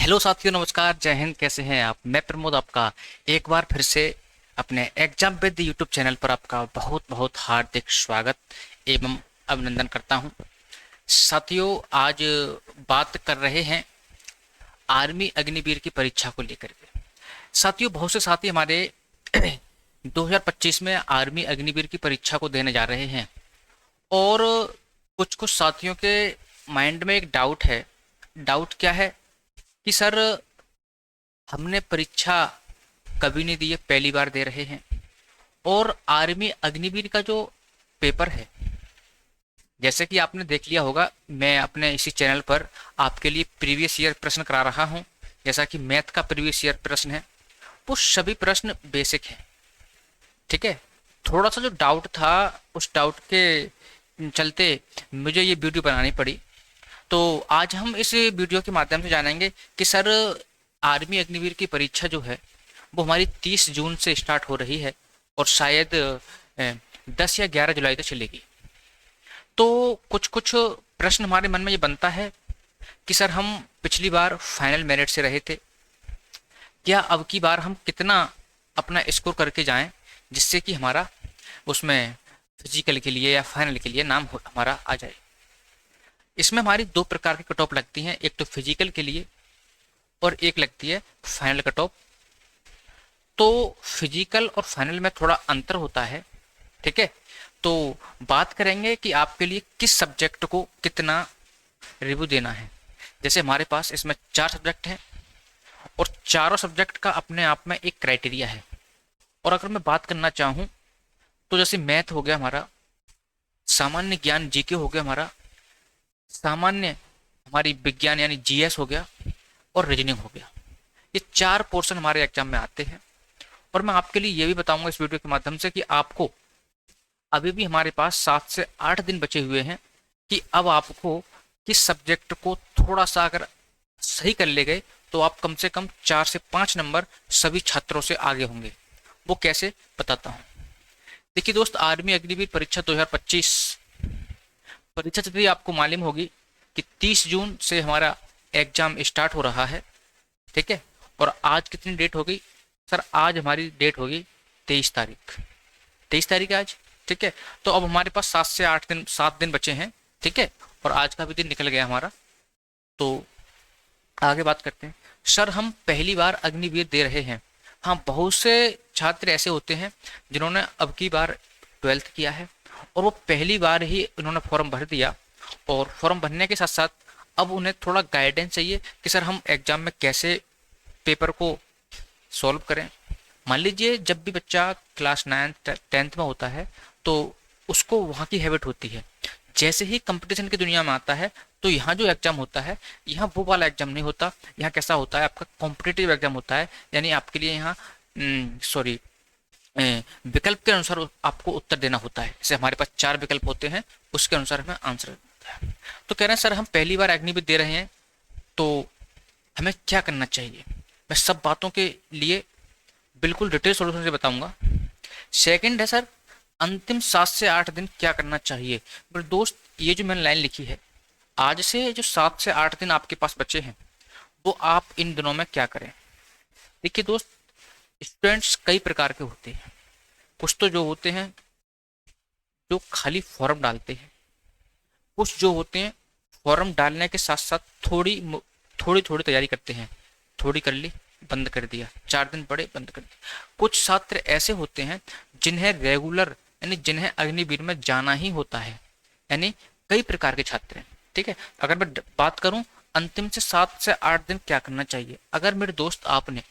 Hello साथियों, नमस्कार, जय हिंद। कैसे हैं आप? मैं प्रमोद आपका एक बार फिर से अपने एग्जाम विद यूट्यूब चैनल पर आपका बहुत बहुत हार्दिक स्वागत एवं अभिनंदन करता हूं। साथियों, आज बात कर रहे हैं आर्मी अग्निवीर की परीक्षा को लेकर के। साथियों, बहुत से साथी हमारे 2025 में आर्मी अग्निवीर की परीक्षा को देने जा रहे हैं और कुछ कुछ साथियों के माइंड में एक डाउट है। डाउट क्या है कि सर, हमने परीक्षा कभी नहीं दी है, पहली बार दे रहे हैं। और आर्मी अग्निवीर का जो पेपर है, जैसे कि आपने देख लिया होगा, मैं अपने इसी चैनल पर आपके लिए प्रीवियस ईयर प्रश्न करा रहा हूं। जैसा कि मैथ का प्रीवियस ईयर प्रश्न है, वो सभी प्रश्न बेसिक हैं। ठीक है। थोड़ा सा जो डाउट था, उस डाउट के चलते मुझे ये वीडियो बनानी पड़ी। तो आज हम इस वीडियो के माध्यम से जानेंगे कि सर, आर्मी अग्निवीर की परीक्षा जो है वो हमारी 30 जून से स्टार्ट हो रही है और शायद 10 या 11 जुलाई तक चलेगी। तो कुछ कुछ प्रश्न हमारे मन में ये बनता है कि सर, हम पिछली बार फाइनल मेरिट से रहे थे, क्या अब की बार हम कितना अपना स्कोर करके जाएं जिससे कि हमारा उसमें फिजिकल के लिए या फाइनल के लिए नाम हमारा आ जाए। इसमें हमारी दो प्रकार की कट ऑफ लगती हैं, एक तो फिजिकल के लिए और एक लगती है फाइनल कट ऑफ। तो फिजिकल और फाइनल में थोड़ा अंतर होता है। ठीक है। तो बात करेंगे कि आपके लिए किस सब्जेक्ट को कितना रिव्यू देना है। जैसे हमारे पास इसमें 4 सब्जेक्ट हैं और चारों सब्जेक्ट का अपने आप में एक क्राइटेरिया है। और अगर मैं बात करना चाहूँ तो जैसे मैथ हो गया हमारा, सामान्य ज्ञान जीके हो गया हमारा, सामान्य हमारी विज्ञान यानी जीएस हो गया और रीजनिंग हो गया। ये 4 पोर्शन हमारे एग्जाम में आते हैं। और मैं आपके लिए ये भी बताऊंगा इस वीडियो के माध्यम से कि आपको अभी भी हमारे पास 7 से 8 दिन बचे हुए हैं कि अब आपको किस सब्जेक्ट को थोड़ा सा अगर सही कर ले गए तो आप कम से कम 4 से 5 नंबर सभी छात्रों से आगे होंगे। वो कैसे, बताता हूँ। देखिए दोस्त, आर्मी अग्निवीर परीक्षा 2025 परीक्षा तिथि आपको मालूम होगी कि 30 जून से हमारा एग्जाम स्टार्ट हो रहा है। ठीक है। और आज कितनी डेट हो गई सर? आज हमारी डेट होगी 23 तारीख। 23 तारीख है आज। ठीक है। तो अब हमारे पास 7 से 8 दिन, 7 दिन बचे हैं। ठीक है। और आज का भी दिन निकल गया हमारा। तो आगे बात करते हैं। सर, हम पहली बार अग्निवीर दे रहे हैं। हाँ, बहुत से छात्र ऐसे होते हैं जिन्होंने अब की बार 12th किया है और वो पहली बार ही उन्होंने फॉर्म भर दिया। और फॉर्म भरने के साथ साथ अब उन्हें थोड़ा गाइडेंस चाहिए कि सर, हम एग्जाम में कैसे पेपर को सॉल्व करें। मान लीजिए जब भी बच्चा क्लास 9th 10th में होता है तो उसको वहाँ की हैबिट होती है। जैसे ही कंपटीशन की दुनिया में आता है तो यहाँ जो एग्जाम होता है, यहाँ वो वाला एग्जाम नहीं होता। यहाँ कैसा होता है, आपका कॉम्पिटिटिव एग्जाम होता है। यानी आपके लिए यहाँ सॉरी विकल्प के अनुसार आपको उत्तर देना होता है। जैसे हमारे पास 4 विकल्प होते हैं, उसके अनुसार हमें आंसर देना होता है। तो कह रहे हैं सर, हम पहली बार अग्निवीर दे रहे हैं तो हमें क्या करना चाहिए। मैं सब बातों के लिए बिल्कुल डिटेल सॉल्यूशन से बताऊंगा। सेकंड है सर, अंतिम 7 से 8 दिन क्या करना चाहिए। मेरे दोस्त, ये जो मैंने लाइन लिखी है, आज से जो 7 से 8 दिन आपके पास बचे हैं वो आप इन दिनों में क्या करें। देखिए दोस्त, स्टूडेंट्स कई प्रकार के होते हैं। कुछ तो जो होते हैं जो खाली फॉर्म डालते हैं, कुछ जो होते हैं फॉर्म डालने के साथ साथ थोड़ी थोड़ी थोड़ी तैयारी करते हैं। थोड़ी कर ली, बंद कर दिया, 4 दिन पढ़े, बंद कर दिया। कुछ छात्र ऐसे होते हैं जिन्हें रेगुलर यानी जिन्हें अग्निवीर में जाना ही होता है। यानी कई प्रकार के छात्र हैं। ठीक है। अगर मैं बात करूं अंतिम से 7 से 8 दिन क्या करना चाहिए, अगर मेरे दोस्त आपने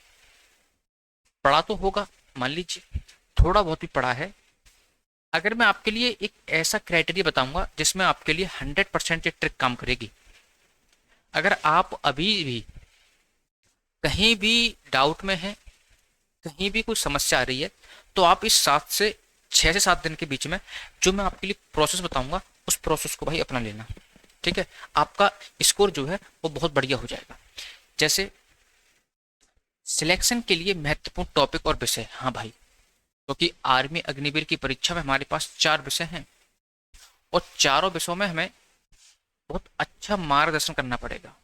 पढ़ा तो होगा, मान लीजिए थोड़ा बहुत भी पढ़ा है। अगर मैं आपके लिए एक ऐसा क्राइटेरिया बताऊंगा जिसमें आपके लिए 100% ये ट्रिक काम करेगी। अगर आप अभी भी कहीं भी डाउट में है, कहीं भी कोई समस्या आ रही है, तो आप इस 6 से 7 दिन के बीच में जो मैं आपके लिए प्रोसेस बताऊंगा उस प्रोसेस को भाई अपना लेना। ठीक है। आपका स्कोर जो है वो बहुत बढ़िया हो जाएगा। जैसे सिलेक्शन के लिए महत्वपूर्ण टॉपिक और विषय, हाँ भाई, क्योंकि आर्मी अग्निवीर की परीक्षा में हमारे पास 4 विषय हैं और चारों विषयों में हमें बहुत अच्छा मार्गदर्शन करना पड़ेगा।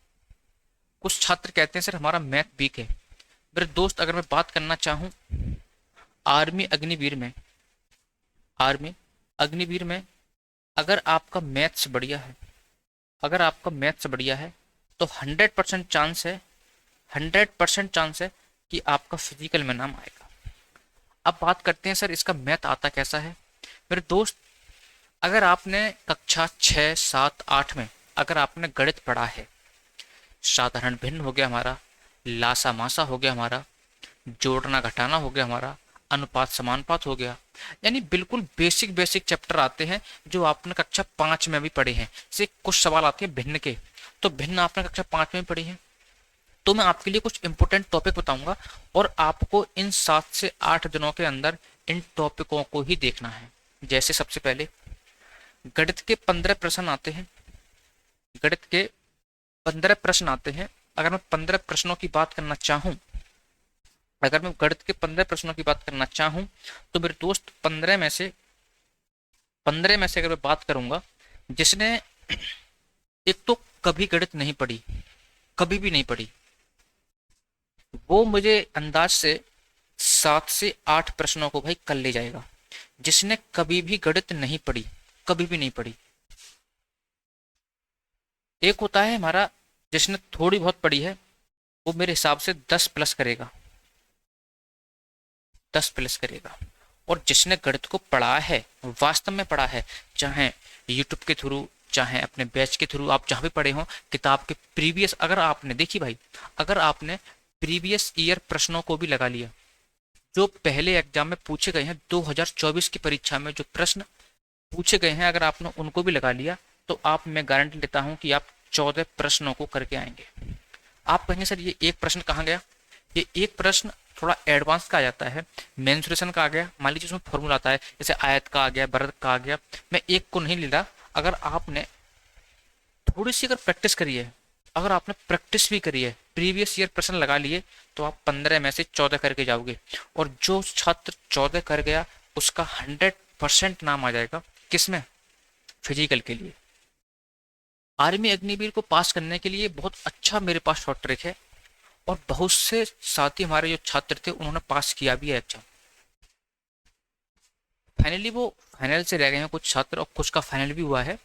कुछ छात्र कहते हैं सर हमारा मैथ वीक है। मेरे दोस्त अगर मैं बात करना चाहूँ आर्मी अग्निवीर में, आर्मी अग्निवीर में अगर आपका मैथ्स बढ़िया है, अगर आपका मैथ्स बढ़िया है तो 100% चांस है, 100% चांस है कि आपका फिजिकल में नाम आएगा। अब बात करते हैं सर इसका मैथ आता कैसा है। मेरे दोस्त अगर आपने कक्षा 6, 7, 8 में अगर आपने गणित पढ़ा है, साधारण भिन्न हो गया हमारा, लासा मासा हो गया हमारा, जोड़ना घटाना हो गया हमारा, अनुपात समानुपात हो गया, यानी बिल्कुल बेसिक बेसिक चैप्टर आते हैं जो आपने कक्षा 5 में भी पढ़े हैं। से कुछ सवाल आते हैं भिन्न के, तो भिन्न आपने कक्षा 5 में पढ़ी है। तो मैं आपके लिए कुछ इंपॉर्टेंट टॉपिक बताऊंगा और आपको इन 7 से 8 दिनों के अंदर इन टॉपिकों को ही देखना है। जैसे सबसे पहले गणित के 15 प्रश्न आते हैं, गणित के 15 प्रश्न आते हैं। अगर मैं 15 प्रश्नों की बात करना चाहूं, अगर मैं गणित के 15 प्रश्नों की बात करना चाहूं तो मेरे दोस्त 15 में से अगर मैं बात करूंगा जिसने एक तो कभी गणित नहीं पढ़ी, कभी भी नहीं पढ़ी, वो मुझे अंदाज से 7 से 8 प्रश्नों को भाई कल ले जाएगा। जिसने कभी भी गणित नहीं पढ़ी, कभी भी नहीं पढ़ी। एक होता है हमारा जिसने थोड़ी बहुत पढ़ी है, वो मेरे हिसाब से 10 प्लस करेगा, 10 प्लस करेगा। और जिसने गणित को पढ़ा है, वास्तव में पढ़ा है, चाहे यूट्यूब के थ्रू, चाहे अपने बैच के थ्रू, आप जहां भी पढ़े हो, किताब के प्रीवियस, अगर आपने देखी भाई, अगर आपने प्रीवियस ईयर प्रश्नों को भी लगा लिया जो पहले एग्जाम में पूछे गए हैं, 2024 की परीक्षा में जो प्रश्न पूछे गए हैं, अगर आपने उनको भी लगा लिया तो आप, मैं गारंटी लेता हूं कि आप 14 प्रश्नों को करके आएंगे। आप कहेंगे सर ये एक प्रश्न कहाँ गया, ये एक प्रश्न थोड़ा एडवांस का आ जाता है, मेंसुरेशन का आ गया, मान लीजिए उसमें फॉर्मूला आता है, जैसे आयत का आ गया, वर्ग का आ गया। मैं एक को नहीं ले रहा, अगर आपने थोड़ी सी अगर प्रैक्टिस करी है, अगर आपने प्रैक्टिस भी करी है, प्रीवियस ईयर प्रश्न लगा लिए, तो आप 15 में से 14 करके जाओगे। और जो छात्र 14 कर गया उसका 100% नाम आ जाएगा किसमें, फिजिकल के लिए। आर्मी अग्निवीर को पास करने के लिए बहुत अच्छा मेरे पास शॉर्ट ट्रिक है, और बहुत से साथी हमारे जो छात्र थे उन्होंने पास किया भी है एग्जाम। फाइनली वो फाइनल से रह गए हैं कुछ छात्र, और कुछ का फाइनल भी हुआ है।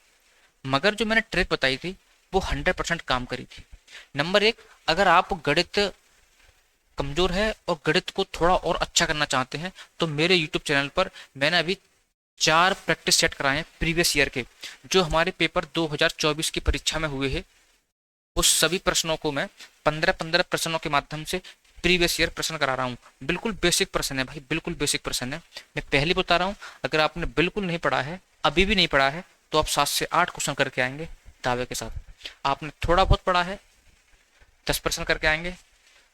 मगर जो मैंने ट्रिक बताई थी वो 100% काम करी थी। नंबर 1, अगर आप गणित कमजोर है और गणित को थोड़ा और अच्छा करना चाहते हैं तो मेरे यूट्यूब चैनल पर मैंने अभी 4 प्रैक्टिस सेट कराए हैं प्रीवियस ईयर के, जो हमारे पेपर 2024 की परीक्षा में हुए हैं। उस सभी प्रश्नों को मैं 15-15 प्रश्नों के माध्यम से प्रीवियस ईयर प्रश्न करा रहा हूँ। बिल्कुल बेसिक प्रश्न है भाई, बिल्कुल बेसिक प्रश्न है। मैं पहले बता रहा हूँ, अगर आपने बिल्कुल नहीं पढ़ा है, अभी भी नहीं पढ़ा है, तो आप 7 से 8 क्वेश्चन करके आएंगे दावे के साथ। आपने थोड़ा बहुत पढ़ा है, 10 प्रश्न करके आएंगे,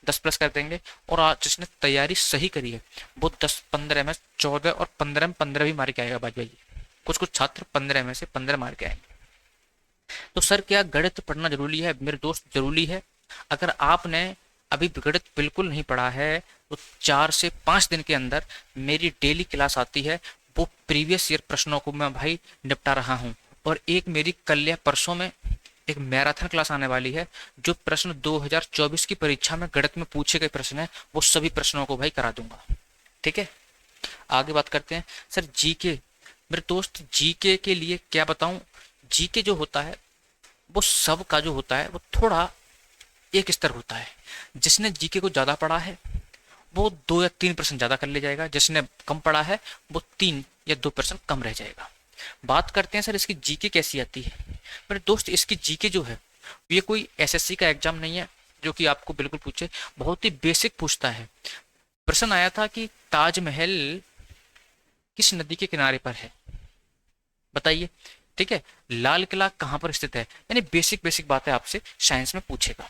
10 प्लस कर देंगे। और आज जिसने तैयारी सही करी है वो 10-15 में 14 और 15 में 15 भी मार के आएगा बाजी भाई। कुछ कुछ छात्र 15 में से 15 मार के आएंगे। तो सर क्या गणित पढ़ना जरूरी है मेरे दोस्त? जरूरी है। अगर आपने अभी गणित बिल्कुल नहीं पढ़ा है तो 4 से 5 दिन के अंदर मेरी डेली क्लास आती है, वो प्रीवियस ईयर प्रश्नों को मैं भाई निपटा रहा हूँ। और एक मेरी कल या परसों में एक मैराथन क्लास आने वाली है, जो प्रश्न 2024 की परीक्षा में गणित में पूछे गए प्रश्न है, वो सभी प्रश्नों को भाई करा दूंगा। ठीक है, आगे बात करते हैं। सर जीके, मेरे दोस्त जीके के लिए क्या बताऊं? जीके जो होता है वो सब का जो होता है वो थोड़ा एक स्तर होता है। जिसने जीके को ज्यादा पढ़ा है वो 2 या 3 प्रश्न ज्यादा कर ले जाएगा, जिसने कम पढ़ा है वो 3 या 2 प्रश्न कम रह जाएगा। बात करते हैं सर इसकी जीके कैसी आती है। मेरे दोस्त इसकी जीके जो है ये कोई एसएससी का एग्जाम नहीं है जो कि आपको बिल्कुल पूछे, बहुत ही बेसिक पूछता है। प्रश्न आया था कि ताजमहल किस नदी के किनारे पर है, बताइए। ठीक है, लाल किला कहाँ पर स्थित है, यानी बेसिक बेसिक बातें आपसे साइंस में पूछेगा।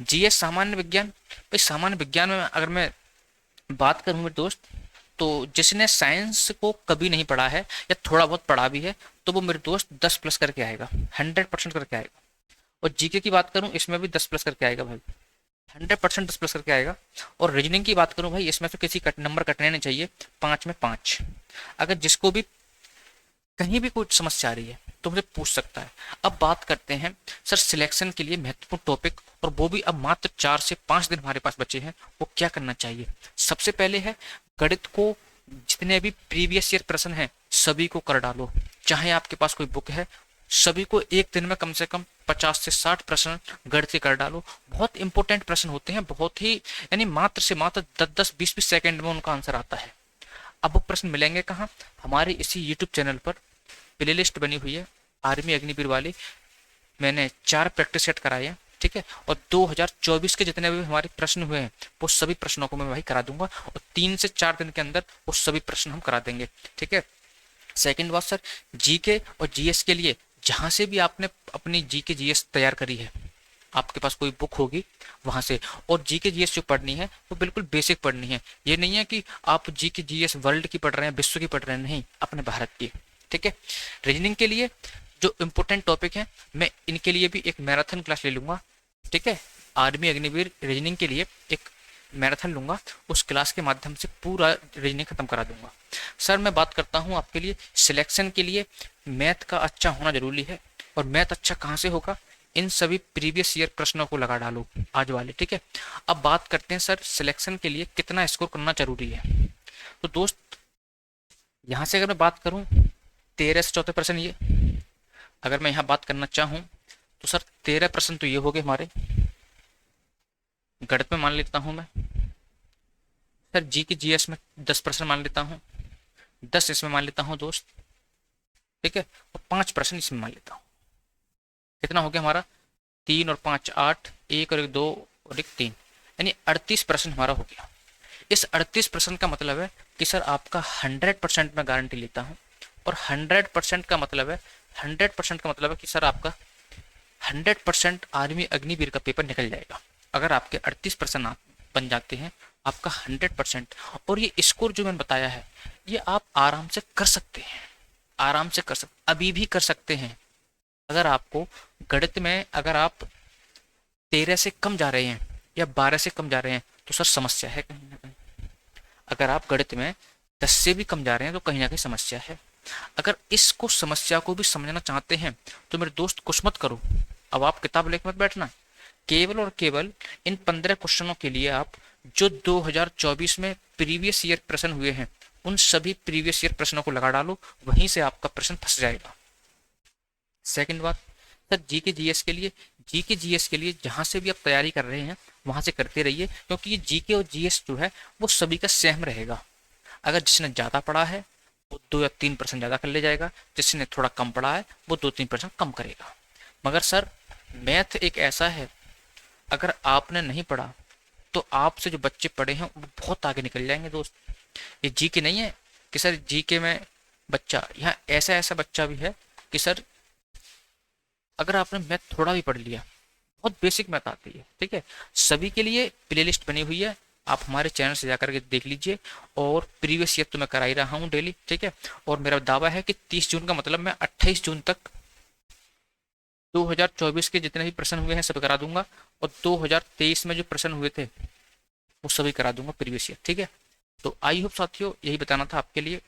जीएस सामान्य विज्ञान, भाई सामान्य विज्ञान में अगर मैं बात करूं मेरे दोस्त, तो जिसने साइंस को कभी नहीं पढ़ा है या थोड़ा बहुत पढ़ा भी है तो वो मेरे दोस्त 10 प्लस करके आएगा, 100% करके आएगा। और जीके की बात करूं इसमें भी 10 प्लस करके आएगा भाई, 100% 10 प्लस करके आएगा। और रीजनिंग की बात करूं भाई, इसमें तो किसी नंबर कटने नहीं चाहिए, 5 में 5। अगर जिसको भी कहीं भी कोई समस्या आ रही है तो मुझे पूछ सकता है। अब बात करते हैं सर सिलेक्शन के लिए महत्वपूर्ण टॉपिक, और वो भी अब मात्र 4 से 5 दिन हमारे पास बचे हैं, वो क्या करना चाहिए। सबसे पहले है गणित को जितने भी प्रीवियस ईयर प्रश्न हैं सभी को कर डालो, चाहे आपके पास कोई बुक है, सभी को एक दिन में कम से कम 50 से 60 प्रश्न गणित के कर डालो। बहुत इंपॉर्टेंट प्रश्न होते हैं, बहुत ही यानी मात्र से मात्र 10-10 20-20 सेकंड में उनका आंसर आता है। अब वो प्रश्न मिलेंगे कहाँ, हमारे इसी यूट्यूब चैनल पर प्लेलिस्ट बनी हुई है आर्मी अग्निवीर वाली, मैंने 4 प्रैक्टिस सेट कराए हैं, ठीक है, और 2024 के जितने भी हमारे प्रश्न हुए हैं वो सभी प्रश्नों को मैं भाई करा दूंगा, और 3 से 4 दिन के अंदर वो सभी प्रश्न हम करा देंगे, ठीक है। सेकंड बात सर, जीके और जीएस के लिए जहां से भी आपने अपनी जीके जीएस तैयार करी है, आपके पास कोई बुक होगी वहां से, और जीके जीएस जो पढ़नी है वो बिल्कुल बेसिक पढ़नी है। ये नहीं है कि आप जीके जीएस वर्ल्ड की पढ़ रहे हैं, विश्व की पढ़ रहे हैं, नहीं, अपने भारत की, ठीक है। रीजनिंग के लिए जो इम्पोर्टेंट टॉपिक है मैं इनके लिए भी एक मैराथन क्लास ले लूंगा, ठीक है। आर्मी अग्निवीर रीजनिंग के लिए एक मैराथन लूंगा, उस क्लास के माध्यम से पूरा रीजनिंग खत्म करा दूंगा। सर मैं बात करता हूँ आपके लिए सिलेक्शन के लिए मैथ का अच्छा होना जरूरी है, और मैथ अच्छा कहाँ से होगा, इन सभी प्रीवियस ईयर प्रश्नों को लगा डालो आज वाले, ठीक है। अब बात करते हैं सर सिलेक्शन के लिए कितना स्कोर करना जरूरी है। तो दोस्त यहाँ से अगर मैं बात करूँ 13 से 14 प्रश्न, ये अगर मैं यहाँ बात करना चाहूँ तो सर 13 प्रश्न तो ये हो गए हमारे गणित में, मान लेता हूँ मैं सर। जी के जीएस में 10 प्रश्न मान लेता हूँ, 10 इसमें मान लेता हूँ दोस्त, ठीक है, और 5 प्रश्न इसमें मान लेता हूँ। कितना हो गया हमारा, 3 और 5 8, 1 और 1 2 और 1 3, यानी 38 प्रश्न हमारा हो गया। इस 38 प्रश्न का मतलब है कि सर आपका 100% मैं गारंटी लेता हूँ, और 100% का मतलब है 100% का मतलब है कि सर आपका 100% आर्मी अग्निवीर का पेपर निकल जाएगा अगर आपके 38 प्रश्न आप बन जाते हैं, आपका 100%। और ये स्कोर जो मैंने बताया है ये आप आराम से कर सकते हैं, आराम से कर सकते, अभी भी कर सकते हैं। अगर आपको गणित में अगर आप 13 से कम जा रहे हैं या 12 से कम जा रहे हैं तो सर समस्या है कहीं ना कहीं। अगर आप गणित में 10 से भी कम जा रहे हैं तो कहीं ना कहीं समस्या है। अगर इसको समस्या को भी समझना चाहते हैं तो मेरे दोस्त कुछ मत करो, अब आप किताब लेकर मत बैठना, केवल और केवल इन 15 क्वेश्चनों के लिए आप जो 2024 में प्रीवियस ईयर प्रश्न हुए हैं उन सभी प्रीवियस ईयर प्रश्नों को लगा डालो, वहीं से आपका प्रश्न फंस जाएगा। सेकंड बात सर, जीके जीएस के लिए, जीके जीएस के लिए जहां से भी आप तैयारी कर रहे हैं वहां से करते रहिए, क्योंकि ये जीके और जीएस जो है वो सभी का सेम रहेगा। अगर जिसने ज़्यादा पढ़ा है वो 2 या 3% ज़्यादा कर ले जाएगा, जिसने थोड़ा कम पढ़ा है वो 2-3% कम करेगा। मगर सर मैथ एक ऐसा है, अगर आपने नहीं पढ़ा तो आपसे जो बच्चे पढ़े हैं वो बहुत आगे निकल जाएंगे दोस्त। ये जीके नहीं है कि सर जीके में बच्चा, यहाँ ऐसा ऐसा बच्चा भी है कि सर अगर आपने मैथ थोड़ा भी पढ़ लिया, बहुत बेसिक मैथ आती है, ठीक है। सभी के लिए प्लेलिस्ट बनी हुई है, आप हमारे चैनल से जाकर के देख लीजिए, और प्रीवियस ईयर तो मैं करा ही रहा हूँ डेली, ठीक है। और मेरा दावा है कि 30 जून का मतलब मैं 28 जून तक 2024 के जितने भी प्रश्न हुए हैं सब करा दूंगा, और 2023 में जो प्रश्न हुए थे वो सभी करा दूंगा प्रीवियस ईयर, ठीक है। तो आई होप साथियों यही बताना था आपके लिए।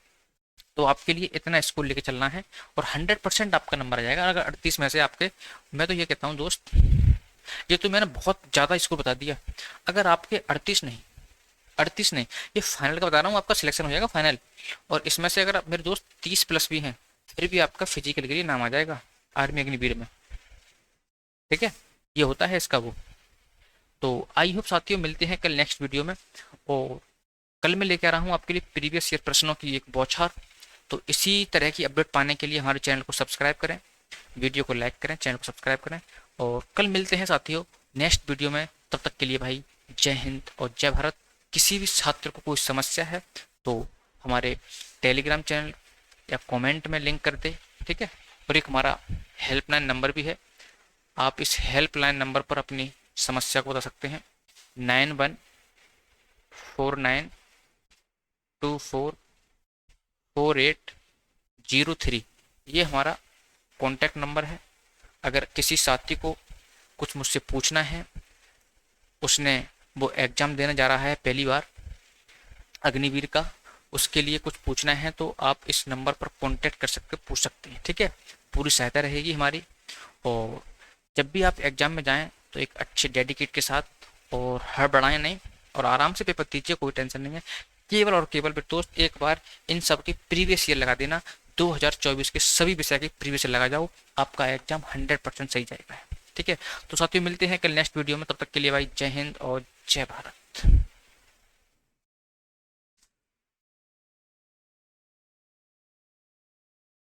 तो आपके लिए इतना स्कोर लेके चलना है और 100% आपका नंबर आ जाएगा। अगर 38 में से आपके, मैं तो ये कहता हूँ दोस्त, ये तो मैंने बहुत ज़्यादा स्कोर बता दिया। अगर आपके 38 नहीं, ये फाइनल का बता रहा हूँ, आपका सिलेक्शन हो जाएगा फाइनल, और इसमें से अगर मेरे दोस्त 30 प्लस भी हैं फिर भी आपका फिजिकल के लिए नाम आ जाएगा आर्मी अग्निवीर में, ठीक है। ये होता है इसका वो। तो आई होप साथियों मिलते हैं कल नेक्स्ट वीडियो में, और कल मैं लेके आ रहा हूँ आपके लिए प्रीवियस ईयर प्रश्नों की एक बौछार। तो इसी तरह की अपडेट पाने के लिए हमारे चैनल को सब्सक्राइब करें, वीडियो को लाइक करें, चैनल को सब्सक्राइब करें, और कल मिलते हैं साथियों नेक्स्ट वीडियो में। तब तक के लिए भाई जय हिंद और जय भारत। किसी भी छात्र को कोई समस्या है तो हमारे टेलीग्राम चैनल या कमेंट में लिंक कर दे, ठीक है। और एक हमारा हेल्पलाइन नंबर भी है, आप इस हेल्पलाइन नंबर पर अपनी समस्या को बता सकते हैं, 9149244803, ये हमारा कॉन्टैक्ट नंबर है। अगर किसी साथी को कुछ मुझसे पूछना है, उसने वो एग्ज़ाम देने जा रहा है पहली बार अग्निवीर का, उसके लिए कुछ पूछना है तो आप इस नंबर पर कॉन्टैक्ट कर सकते, पूछ सकते हैं, ठीक है। पूरी सहायता रहेगी हमारी। और जब भी आप एग्ज़ाम में जाएं तो एक अच्छे डेडिकेट के साथ और हड़बड़ाएं नहीं और आराम से पेपर दीजिए, कोई टेंशन नहीं है। केवल और केवल फिर दोस्त एक बार इन सब की प्रीवियस ईयर लगा देना, 2024 के सभी विषय के प्रीवियस ईयर लगा जाओ, आपका एग्जाम 100% सही जाएगा। ठीक है, तो साथियों मिलते हैं कल नेक्स्ट वीडियो में, तब तक के लिए भाई जय हिंद और जय भारत।